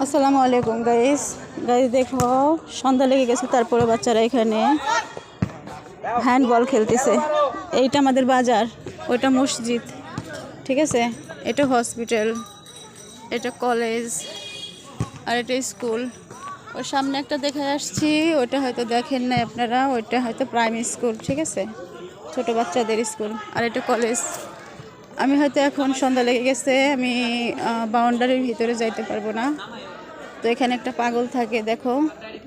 আসসালামু আলাইকুম গাইস দেখো সন্ধ্যা লেগে গেছে, তারপরে বাচ্চারা এখানে হ্যান্ডবল খেলতেছে। এইটা আমাদের বাজার, ওইটা মসজিদ, ঠিক আছে, এটা হসপিটাল, এটা কলেজ, আর এটা স্কুল। ওর সামনে একটা দেখে আসছি, ওটা হয়তো দেখেন নাই আপনারা, ওইটা হয়তো প্রাইমারি স্কুল, ঠিক আছে, ছোট বাচ্চাদের স্কুল। আর এটা কলেজ। আমি হয়তো এখন সন্ধ্যা লেগে গেছে, আমি বাউন্ডারির ভিতরে যাইতে পারবো না। তো এখানে একটা পাগল থাকে, দেখো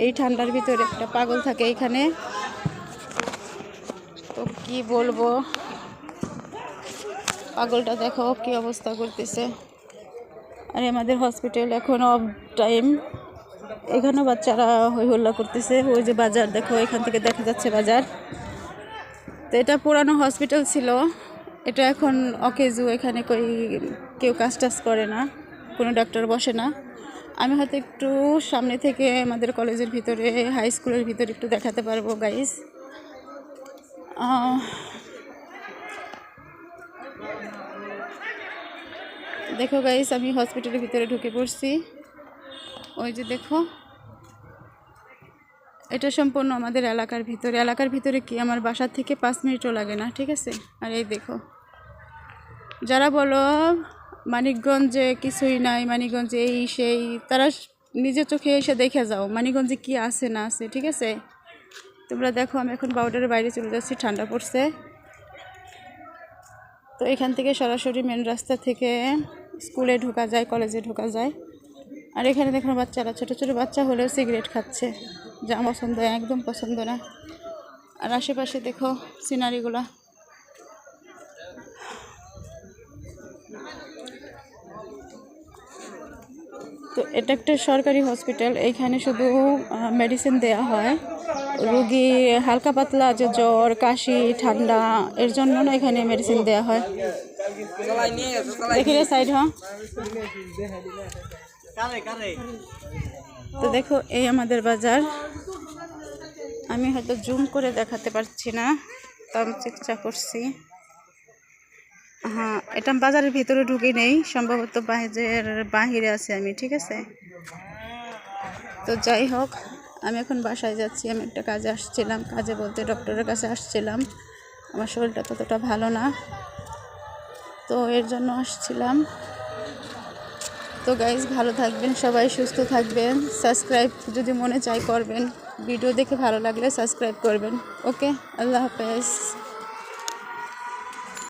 এই ঠান্ডার ভিতরে একটা পাগল থাকে এখানে। তো কি বলবো, পাগলটা দেখো কি অবস্থা করতেছে। আর আমাদের হসপিটাল এখন অফ টাইম, এখানেও বাচ্চারা হই হল্লা করতেছে। ওই যে বাজার দেখো, এখান থেকে দেখা যাচ্ছে বাজার। তো এটা পুরানো হসপিটাল ছিল, এটা এখন অকেজু, এখানে কেউ কাজ টাজ করে না, কোনো ডাক্তার বসে না। আমি হয়তো একটু সামনে থেকে আমাদের কলেজের ভিতরে, হাই স্কুলের ভিতরে একটু দেখাতে পারবো গাইস। দেখো গাইস, আমি হসপিটালের ভিতরে ঢুকে পড়ছি। ওই যে দেখো, এটা সম্পূর্ণ আমাদের এলাকার ভিতরে কি আমার বাসার থেকে 5 মিনিটও লাগে না, ঠিক আছে। আর এই দেখো, যারা বলো মানিকগঞ্জে কিছুই নাই, মানিকগঞ্জে এই সেই, তারা নিজের চোখে এসে দেখে যাও মানিকগঞ্জে কি আছে না আছে, ঠিক আছে। তোমরা দেখো, আমি এখন বাউন্ডারির বাইরে চলে যাচ্ছি, ঠান্ডা পড়ছে। তো এখান থেকে সরাসরি মেন রাস্তা থেকে স্কুলে ঢোকা যায়, কলেজে ঢোকা যায়। আর এখানে দেখো বাচ্চারা, ছোটো ছোটো বাচ্চা হলেও সিগারেট খাচ্ছে, যা পছন্দ, একদম পছন্দ না। আর আশেপাশে দেখো সিনারিগুলা। তো এটা একটা সরকারি হসপিটাল, এইখানে শুধু মেডিসিন দেয়া হয়। রুগী হালকা পাতলা যে জ্বর, কাশি, ঠান্ডা, এর জন্য না এখানে মেডিসিন দেয়া হয়। দেখি রে সাইড, হ্যাঁ। তো দেখো এই আমাদের বাজার, আমি হয়তো জুম করে দেখাতে পারছি না, তো আমি চেষ্টা করছি। হ্যাঁ, এটা বাজারের ভিতরে ঢুকে নেই, সম্ভবত বাহিরে আছে আমি, ঠিক আছে। তো যাই হোক, আমি এখন বাসায় যাচ্ছি। আমি একটা কাজে আসছিলাম, কাজে বলতে ডক্টরের কাছে আসছিলাম। আমার শরীরটা ততটা ভালো না, তো এর জন্য আসছিলাম। তো গাইজ, ভালো থাকবেন সবাই, সুস্থ থাকবেন। সাবস্ক্রাইব যদি মনে চায় করবেন, ভিডিও দেখে ভালো লাগলে সাবস্ক্রাইব করবেন। ওকে, আল্লাহ হাফেজ।